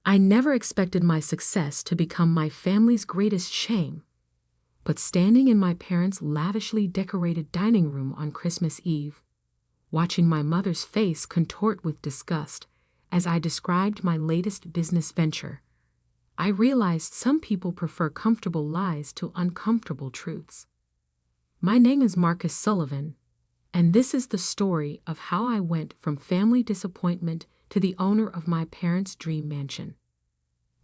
I never expected my success to become my family's greatest shame. But standing in my parents' lavishly decorated dining room on Christmas Eve, watching my mother's face contort with disgust as I described my latest business venture, I realized some people prefer comfortable lies to uncomfortable truths. My name is Marcus Sullivan, and this is the story of how I went from family disappointment to the owner of my parents' dream mansion.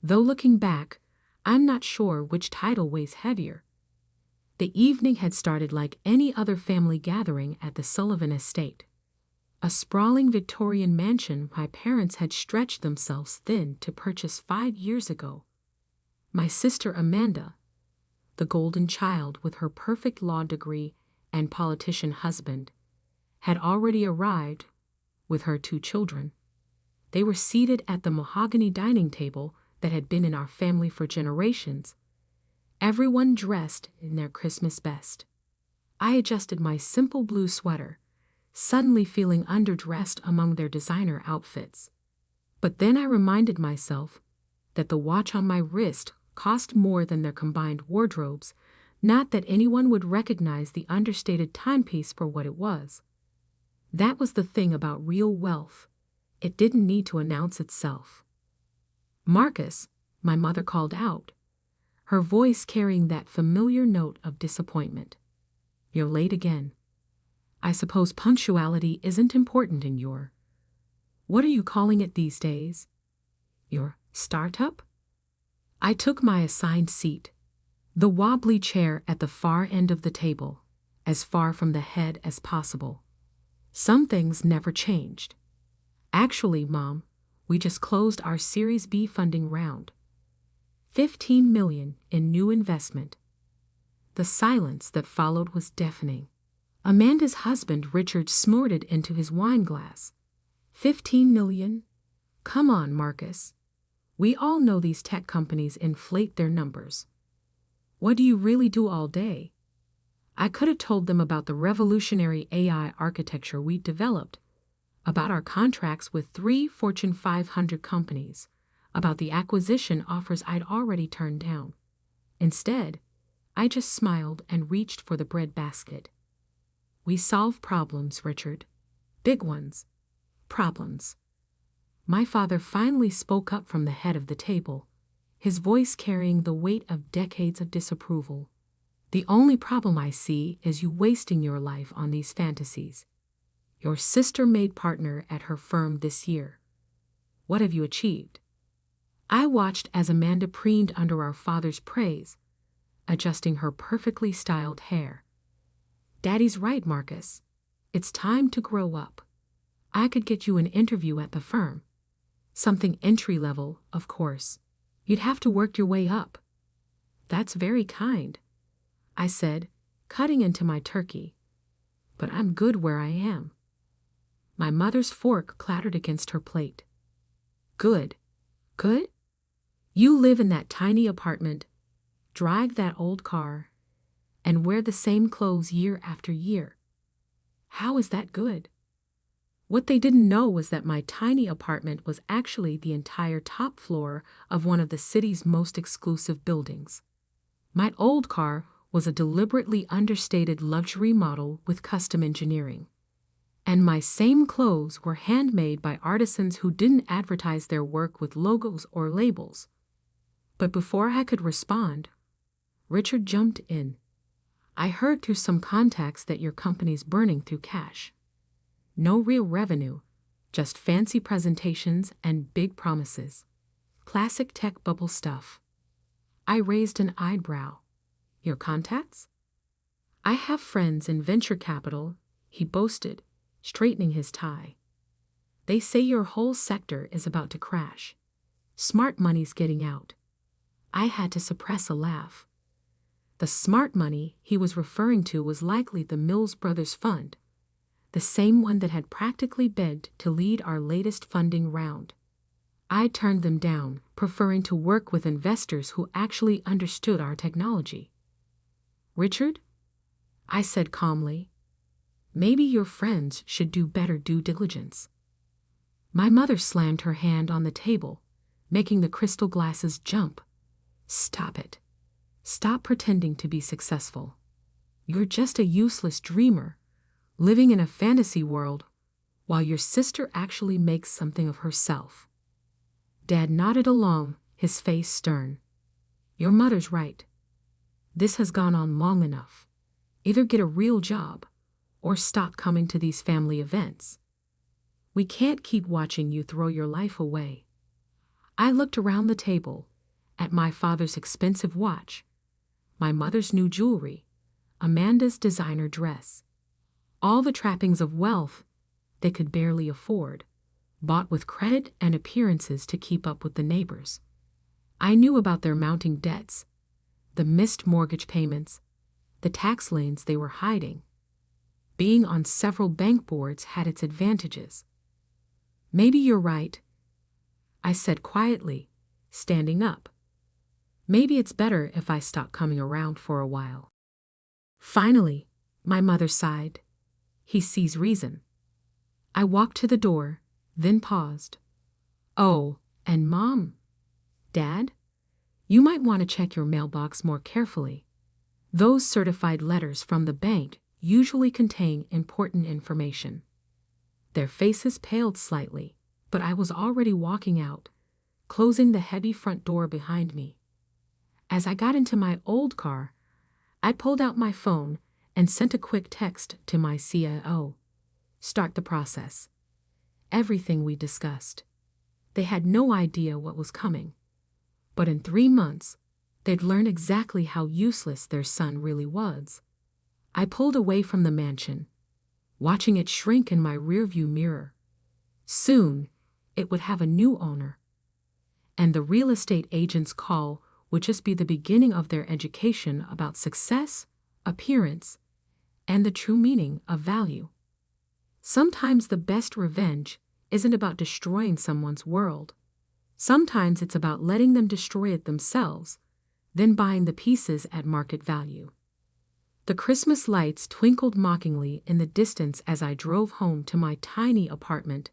Though looking back, I'm not sure which title weighs heavier. The evening had started like any other family gathering at the Sullivan estate, a sprawling Victorian mansion my parents had stretched themselves thin to purchase 5 years ago. My sister Amanda, the golden child with her perfect law degree and politician husband, had already arrived with her 2 children. They were seated at the mahogany dining table that had been in our family for generations, everyone dressed in their Christmas best. I adjusted my simple blue sweater, suddenly feeling underdressed among their designer outfits. But then I reminded myself that the watch on my wrist cost more than their combined wardrobes, not that anyone would recognize the understated timepiece for what it was. That was the thing about real wealth. It didn't need to announce itself. "Marcus," my mother called out, her voice carrying that familiar note of disappointment. "You're late again. I suppose punctuality isn't important in your— what are you calling it these days? Your startup?" I took my assigned seat, the wobbly chair at the far end of the table, as far from the head as possible. Some things never changed. "Actually, Mom, we just closed our Series B funding round. $15 million in new investment." The silence that followed was deafening. Amanda's husband Richard snorted into his wine glass. $15 million? Come on, Marcus. We all know these tech companies inflate their numbers. What do you really do all day? I could have told them about the revolutionary AI architecture we developed, about our contracts with 3 Fortune 500 companies, about the acquisition offers I'd already turned down. Instead, I just smiled and reached for the bread basket. "We solve problems, Richard. Big ones. Problems." My father finally spoke up from the head of the table, his voice carrying the weight of decades of disapproval. "The only problem I see is you wasting your life on these fantasies. Your sister made partner at her firm this year. What have you achieved?" I watched as Amanda preened under our father's praise, adjusting her perfectly styled hair. "Daddy's right, Marcus. It's time to grow up. I could get you an interview at the firm. Something entry-level, of course. You'd have to work your way up." "That's very kind," I said, cutting into my turkey. "But I'm good where I am." My mother's fork clattered against her plate. "Good? Good? You live in that tiny apartment, drive that old car, and wear the same clothes year after year. How is that good?" What they didn't know was that my tiny apartment was actually the entire top floor of one of the city's most exclusive buildings. My old car was a deliberately understated luxury model with custom engineering. And my same clothes were handmade by artisans who didn't advertise their work with logos or labels. But before I could respond, Richard jumped in. "I heard through some contacts that your company's burning through cash. No real revenue, just fancy presentations and big promises. Classic tech bubble stuff." I raised an eyebrow. "Your contacts?" "I have friends in venture capital," he boasted, straightening his tie. "They say your whole sector is about to crash. Smart money's getting out." I had to suppress a laugh. The smart money he was referring to was likely the Mills Brothers Fund, the same one that had practically begged to lead our latest funding round. I turned them down, preferring to work with investors who actually understood our technology. "Richard," I said calmly, "maybe your friends should do better due diligence." My mother slammed her hand on the table, making the crystal glasses jump. Stop it. Stop pretending to be successful. You're just a useless dreamer, living in a fantasy world, while your sister actually makes something of herself. Dad nodded along, his face stern. Your mother's right. This has gone on long enough. Either get a real job, or stop coming to these family events. We can't keep watching you throw your life away. I looked around the table, at my father's expensive watch, my mother's new jewelry, Amanda's designer dress. All the trappings of wealth they could barely afford, bought with credit and appearances to keep up with the neighbors. I knew about their mounting debts, the missed mortgage payments, the tax liens they were hiding. Being on several bank boards had its advantages. Maybe you're right, I said quietly, standing up. Maybe it's better if I stop coming around for a while. Finally, my mother sighed. He sees reason. I walked to the door, then paused. Oh, and Mom, Dad, you might want to check your mailbox more carefully. Those certified letters from the bank usually contain important information. Their faces paled slightly, but I was already walking out, closing the heavy front door behind me. As I got into my old car, I pulled out my phone and sent a quick text to my CIO. Start the process. Everything we discussed. They had no idea what was coming. But in 3 months, they'd learn exactly how useless their son really was. I pulled away from the mansion, watching it shrink in my rearview mirror. Soon, it would have a new owner. And the real estate agent's call would just be the beginning of their education about success, appearance, and the true meaning of value. Sometimes the best revenge isn't about destroying someone's world. Sometimes it's about letting them destroy it themselves, then buying the pieces at market value. The Christmas lights twinkled mockingly in the distance as I drove home to my tiny apartment,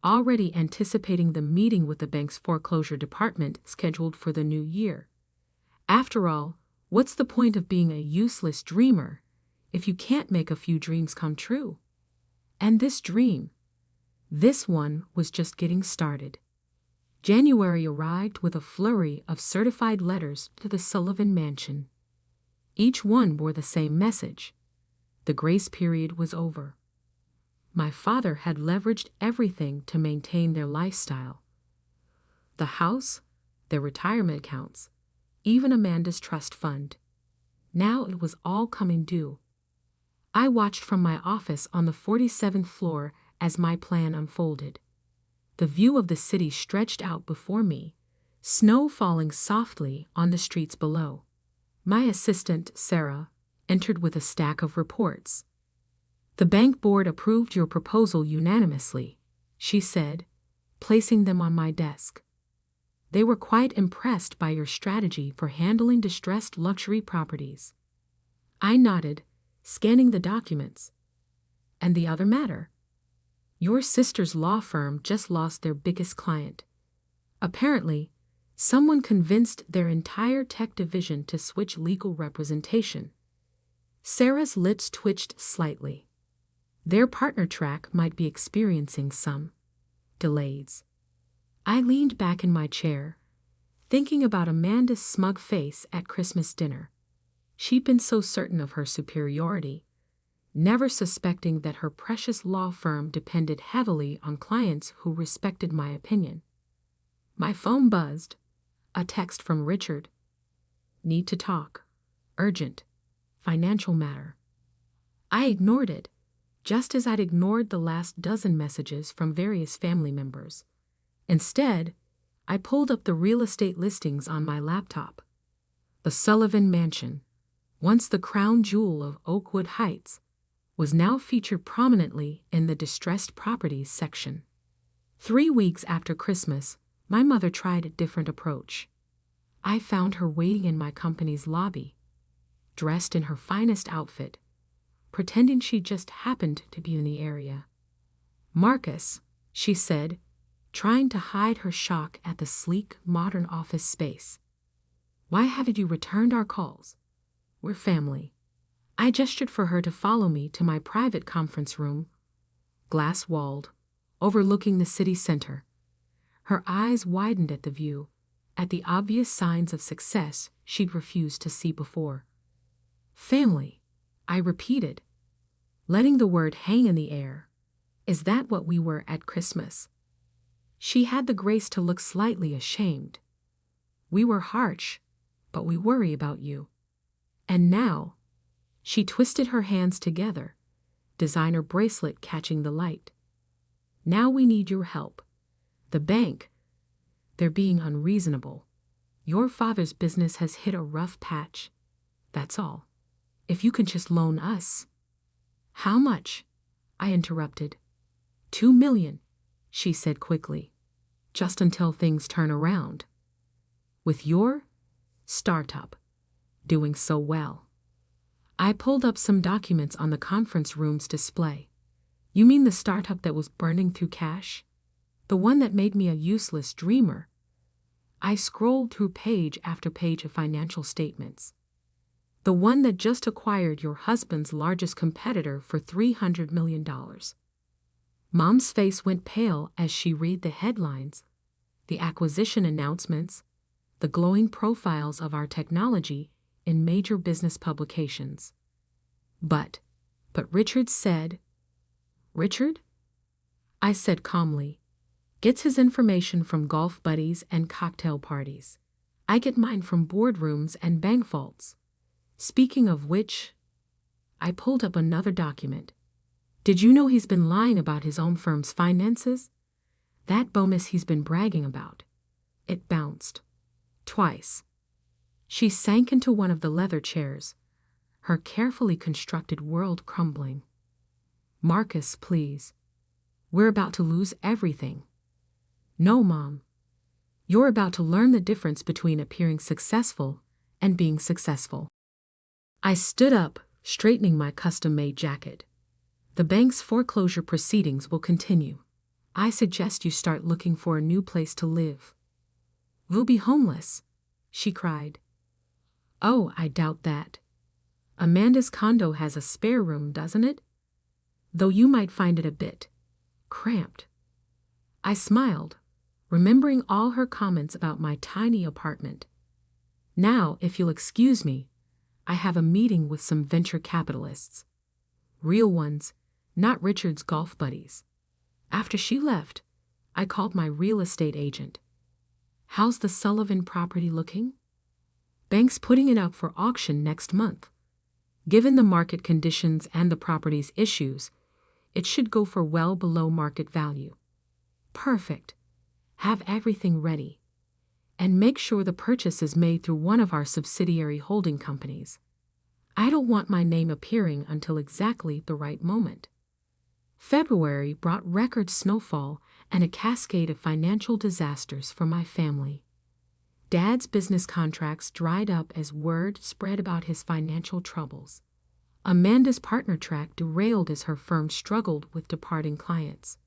already anticipating the meeting with the bank's foreclosure department scheduled for the new year. After all, what's the point of being a useless dreamer if you can't make a few dreams come true? And this one was just getting started. January arrived with a flurry of certified letters to the Sullivan Mansion. Each one bore the same message. The grace period was over. My father had leveraged everything to maintain their lifestyle. The house, their retirement accounts, even Amanda's trust fund. Now it was all coming due. I watched from my office on the 47th floor as my plan unfolded. The view of the city stretched out before me, snow falling softly on the streets below. My assistant, Sarah, entered with a stack of reports. The bank board approved your proposal unanimously, she said, placing them on my desk. They were quite impressed by your strategy for handling distressed luxury properties. I nodded, scanning the documents. And the other matter? Your sister's law firm just lost their biggest client. Apparently, someone convinced their entire tech division to switch legal representation. Sarah's lips twitched slightly. Their partner track might be experiencing some delays. I leaned back in my chair, thinking about Amanda's smug face at Christmas dinner. She'd been so certain of her superiority, never suspecting that her precious law firm depended heavily on clients who respected my opinion. My phone buzzed. A text from Richard. Need to talk. Urgent. Financial matter. I ignored it, just as I'd ignored the last dozen messages from various family members. Instead, I pulled up the real estate listings on my laptop. The Sullivan Mansion, once the crown jewel of Oakwood Heights, was now featured prominently in the distressed properties section. 3 weeks after Christmas, my mother tried a different approach. I found her waiting in my company's lobby, dressed in her finest outfit, pretending she just happened to be in the area. Marcus, she said, trying to hide her shock at the sleek, modern office space. Why haven't you returned our calls? We're family. I gestured for her to follow me to my private conference room, glass-walled, overlooking the city center. Her eyes widened at the view, at the obvious signs of success she'd refused to see before. Family, I repeated, letting the word hang in the air. Is that what we were at Christmas? She had the grace to look slightly ashamed. We were harsh, but we worry about you. And now, she twisted her hands together, designer bracelet catching the light. Now we need your help. The bank, they're being unreasonable. Your father's business has hit a rough patch. That's all. If you can just loan us. How much? I interrupted. 2 million, she said quickly. Just until things turn around. With your startup doing so well. I pulled up some documents on the conference room's display. You mean the startup that was burning through cash? The one that made me a useless dreamer? I scrolled through page after page of financial statements. The one that just acquired your husband's largest competitor for $300 million. Mom's face went pale as she read the headlines, the acquisition announcements, the glowing profiles of our technology in major business publications. But Richard said, Richard? I said calmly, gets his information from golf buddies and cocktail parties. I get mine from boardrooms and bank vaults. Speaking of which, I pulled up another document. Did you know he's been lying about his own firm's finances? That bonus he's been bragging about. It bounced. Twice. She sank into one of the leather chairs, her carefully constructed world crumbling. Marcus, please. We're about to lose everything. No, Mom. You're about to learn the difference between appearing successful and being successful. I stood up, straightening my custom-made jacket. The bank's foreclosure proceedings will continue. I suggest you start looking for a new place to live. We'll be homeless, she cried. Oh, I doubt that. Amanda's condo has a spare room, doesn't it? Though you might find it a bit cramped. I smiled, remembering all her comments about my tiny apartment. Now, if you'll excuse me, I have a meeting with some venture capitalists. Real ones, not Richard's golf buddies. After she left, I called my real estate agent. How's the Sullivan property looking? Bank's putting it up for auction next month. Given the market conditions and the property's issues, it should go for well below market value. Perfect. Have everything ready. And make sure the purchase is made through one of our subsidiary holding companies. I don't want my name appearing until exactly the right moment. February brought record snowfall and a cascade of financial disasters for my family. Dad's business contracts dried up as word spread about his financial troubles. Amanda's partner track derailed as her firm struggled with departing clients.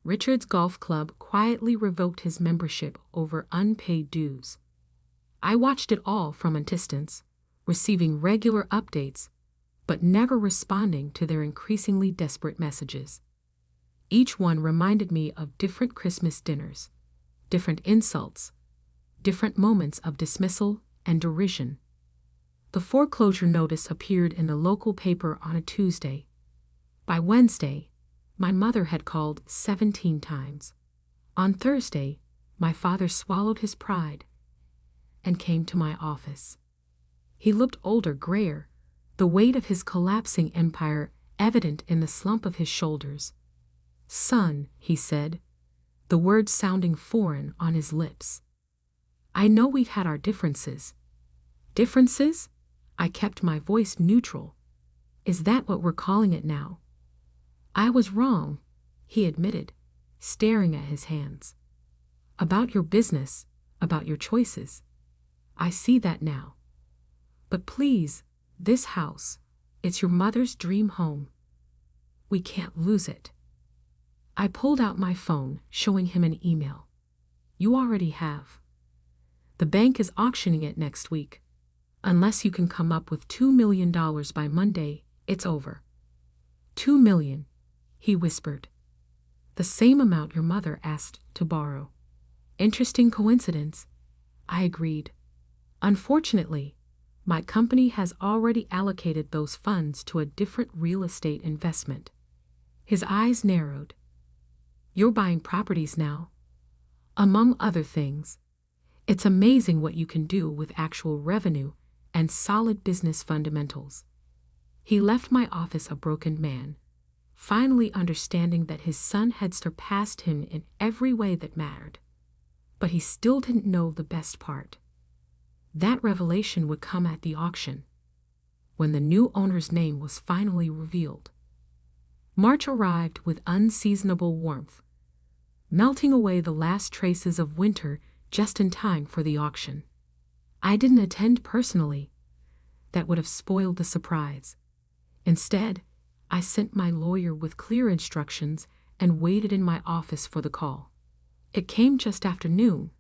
Richard's golf club quietly revoked his membership over unpaid dues. I watched it all from a distance, receiving regular updates, but never responding to their increasingly desperate messages. Each one reminded me of different Christmas dinners, different insults, different moments of dismissal and derision. The foreclosure notice appeared in the local paper on a Tuesday. By Wednesday, my mother had called 17 times. On Thursday, my father swallowed his pride and came to my office. He looked older, grayer, the weight of his collapsing empire evident in the slump of his shoulders. Son, he said, the words sounding foreign on his lips. I know we've had our differences. Differences? I kept my voice neutral. Is that what we're calling it now? I was wrong, he admitted, staring at his hands. About your business, about your choices. I see that now. But please, this house, it's your mother's dream home. We can't lose it. I pulled out my phone, showing him an email. You already have. The bank is auctioning it next week. Unless you can come up with $2 million by Monday, it's over. $2 million, he whispered. The same amount your mother asked to borrow. Interesting coincidence, I agreed. Unfortunately, my company has already allocated those funds to a different real estate investment. His eyes narrowed. You're buying properties now. Among other things, it's amazing what you can do with actual revenue and solid business fundamentals. He left my office a broken man, finally understanding that his son had surpassed him in every way that mattered. But he still didn't know the best part. That revelation would come at the auction, when the new owner's name was finally revealed. March arrived with unseasonable warmth, melting away the last traces of winter just in time for the auction. I didn't attend personally. That would have spoiled the surprise. Instead, I sent my lawyer with clear instructions and waited in my office for the call. It came just after noon.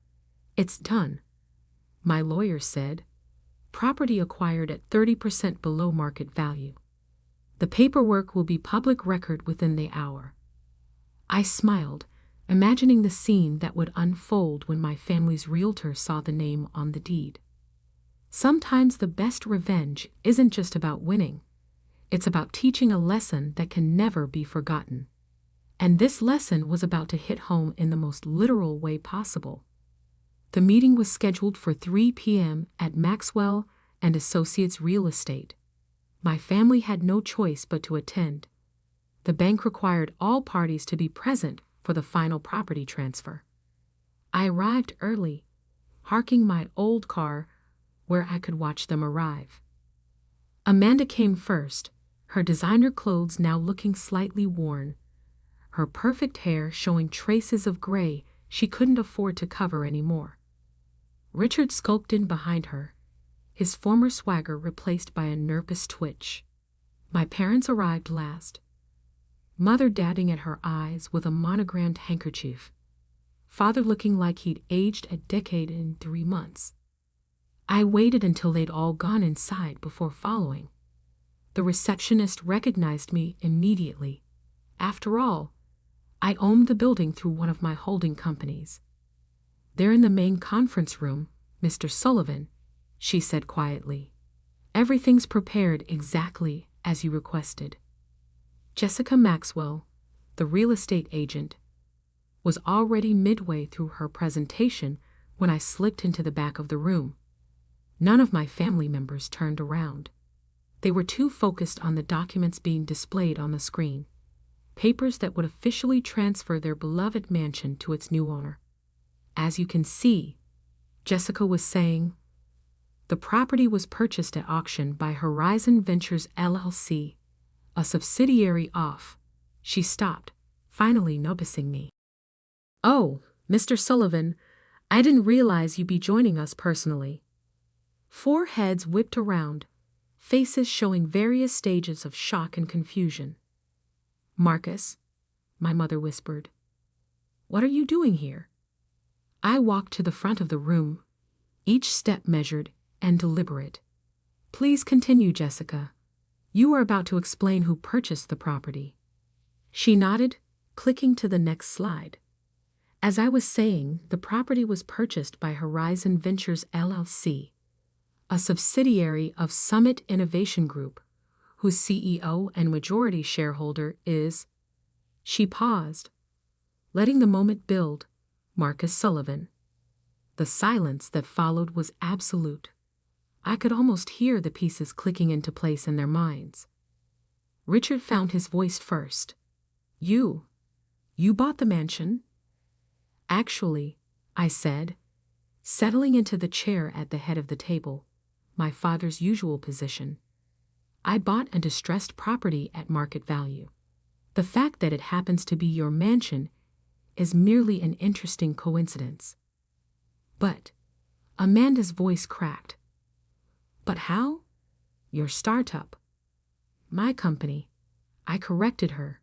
It's done, my lawyer said. Property acquired at 30% below market value. The paperwork will be public record within the hour. I smiled, imagining the scene that would unfold when my family's realtor saw the name on the deed. Sometimes the best revenge isn't just about winning. It's about teaching a lesson that can never be forgotten. And this lesson was about to hit home in the most literal way possible. The meeting was scheduled for 3 p.m. at Maxwell and Associates Real Estate. My family had no choice but to attend. The bank required all parties to be present for the final property transfer. I arrived early, parking my old car where I could watch them arrive. Amanda came first, her designer clothes now looking slightly worn, her perfect hair showing traces of gray she couldn't afford to cover anymore. Richard skulked in behind her, his former swagger replaced by a nervous twitch. My parents arrived last, Mother dabbing at her eyes with a monogrammed handkerchief, Father looking like he'd aged a decade in 3 months. I waited until they'd all gone inside before following. The receptionist recognized me immediately. After all, I owned the building through one of my holding companies. They're in the main conference room, Mr. Sullivan, she said quietly. Everything's prepared exactly as you requested. Jessica Maxwell, the real estate agent, was already midway through her presentation when I slipped into the back of the room. None of my family members turned around. They were too focused on the documents being displayed on the screen, papers that would officially transfer their beloved mansion to its new owner. As you can see, Jessica was saying, the property was purchased at auction by Horizon Ventures LLC, a subsidiary of. She stopped, finally noticing me. Oh, Mr. Sullivan, I didn't realize you'd be joining us personally. 4 heads whipped around, faces showing various stages of shock and confusion. Marcus, my mother whispered, what are you doing here? I walked to the front of the room, each step measured and deliberate. Please continue, Jessica. You are about to explain who purchased the property. She nodded, clicking to the next slide. As I was saying, the property was purchased by Horizon Ventures LLC, a subsidiary of Summit Innovation Group, whose CEO and majority shareholder is. She paused, letting the moment build, Marcus Sullivan. The silence that followed was absolute. I could almost hear the pieces clicking into place in their minds. Richard found his voice first. You bought the mansion? Actually, I said, settling into the chair at the head of the table, my father's usual position. I bought a distressed property at market value. The fact that it happens to be your mansion is merely an interesting coincidence. But, Amanda's voice cracked. But how? Your startup. My company. I corrected her.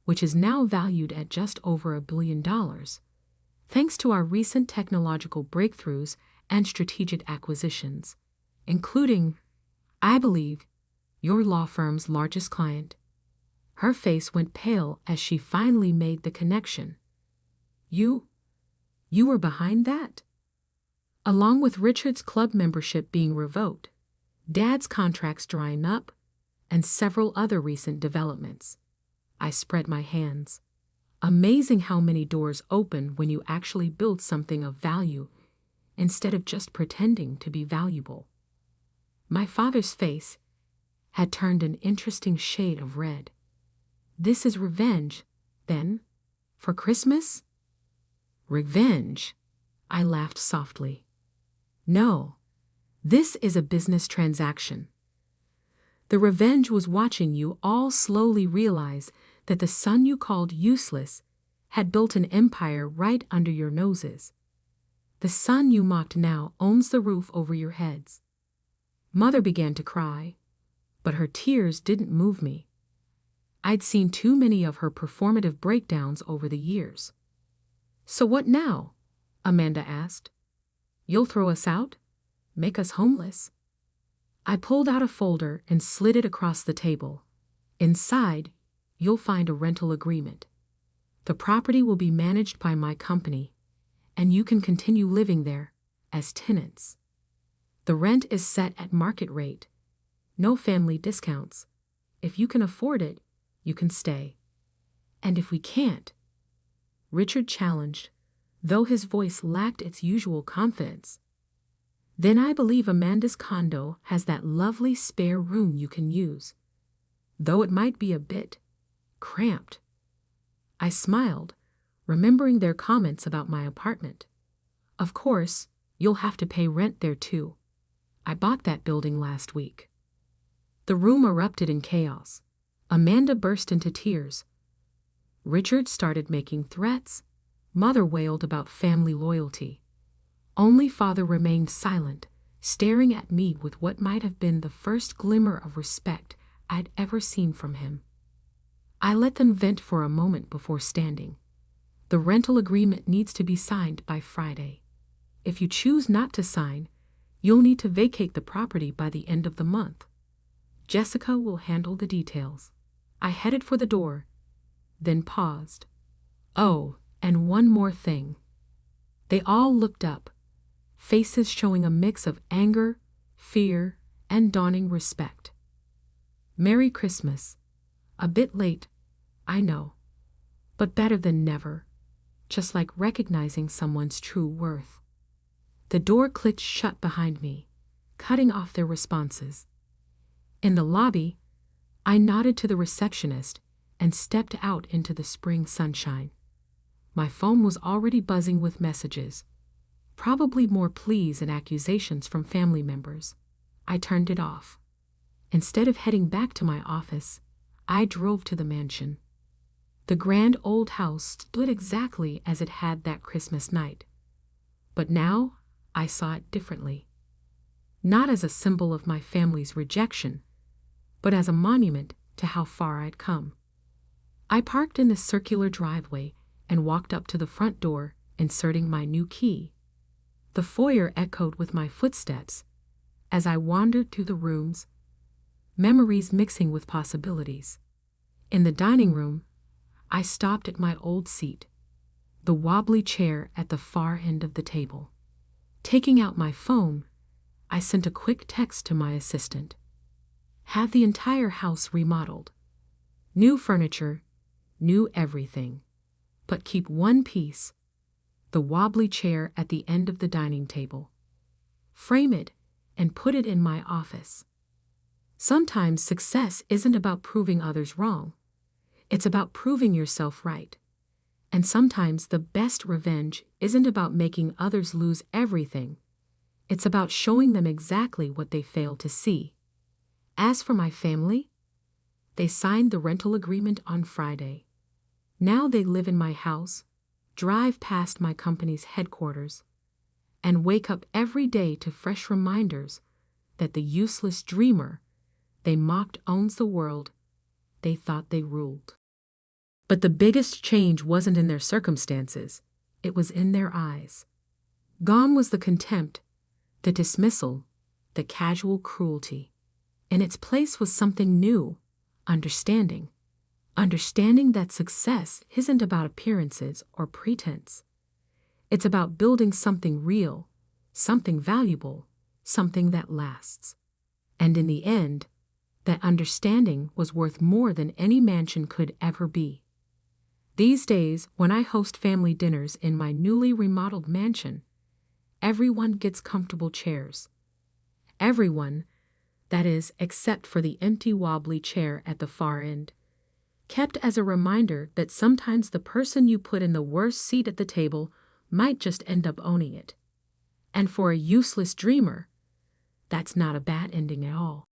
which is now valued at just over $1 billion, thanks to our recent technological breakthroughs and strategic acquisitions, including, I believe, your law firm's largest client. Her face went pale as she finally made the connection. You were behind that? Along with Richard's club membership being revoked, Dad's contracts drying up, and several other recent developments. I spread my hands. Amazing how many doors open when you actually build something of value instead of just pretending to be valuable. My father's face had turned an interesting shade of red. This is revenge, then, for Christmas? Revenge? I laughed softly. No, this is a business transaction. The revenge was watching you all slowly realize that the son you called useless had built an empire right under your noses. The son you mocked now owns the roof over your heads. Mother began to cry, but her tears didn't move me. I'd seen too many of her performative breakdowns over the years. So what now? Amanda asked. You'll throw us out? Make us homeless? I pulled out a folder and slid it across the table. Inside, you'll find a rental agreement. The property will be managed by my company, and you can continue living there as tenants. The rent is set at market rate. No family discounts. If you can afford it, you can stay. And if we can't, Richard challenged, though his voice lacked its usual confidence, then I believe Amanda's condo has that lovely spare room you can use, though it might be a bit cramped. I smiled, remembering their comments about my apartment. Of course, you'll have to pay rent there too. I bought that building last week. The room erupted in chaos. Amanda burst into tears. Richard started making threats. Mother wailed about family loyalty. Only Father remained silent, staring at me with what might have been the first glimmer of respect I'd ever seen from him. I let them vent for a moment before standing. The rental agreement needs to be signed by Friday. If you choose not to sign, you'll need to vacate the property by the end of the month. Jessica will handle the details. I headed for the door, then paused. Oh, and one more thing. They all looked up, faces showing a mix of anger, fear, and dawning respect. Merry Christmas. A bit late, I know, but better than never, just like recognizing someone's true worth. The door clicked shut behind me, cutting off their responses. In the lobby, I nodded to the receptionist and stepped out into the spring sunshine. My phone was already buzzing with messages, probably more pleas and accusations from family members. I turned it off. Instead of heading back to my office, I drove to the mansion. The grand old house stood exactly as it had that Christmas night. But now I saw it differently. Not as a symbol of my family's rejection, but as a monument to how far I'd come. I parked in the circular driveway and walked up to the front door, inserting my new key. The foyer echoed with my footsteps as I wandered through the rooms, memories mixing with possibilities. In the dining room, I stopped at my old seat, the wobbly chair at the far end of the table. Taking out my phone, I sent a quick text to my assistant. Have the entire house remodeled. New furniture, new everything. But keep one piece, the wobbly chair at the end of the dining table. Frame it and put it in my office. Sometimes success isn't about proving others wrong. It's about proving yourself right. And sometimes the best revenge isn't about making others lose everything. It's about showing them exactly what they failed to see. As for my family, they signed the rental agreement on Friday. Now they live in my house, drive past my company's headquarters, and wake up every day to fresh reminders that the useless dreamer they mocked owns the world they thought they ruled. But the biggest change wasn't in their circumstances, it was in their eyes. Gone was the contempt, the dismissal, the casual cruelty. In its place was something new, understanding. Understanding that success isn't about appearances or pretense. It's about building something real, something valuable, something that lasts. And in the end, that understanding was worth more than any mansion could ever be. These days, when I host family dinners in my newly remodeled mansion, everyone gets comfortable chairs. Everyone, that is, except for the empty wobbly chair at the far end, kept as a reminder that sometimes the person you put in the worst seat at the table might just end up owning it. And for a useless dreamer, that's not a bad ending at all.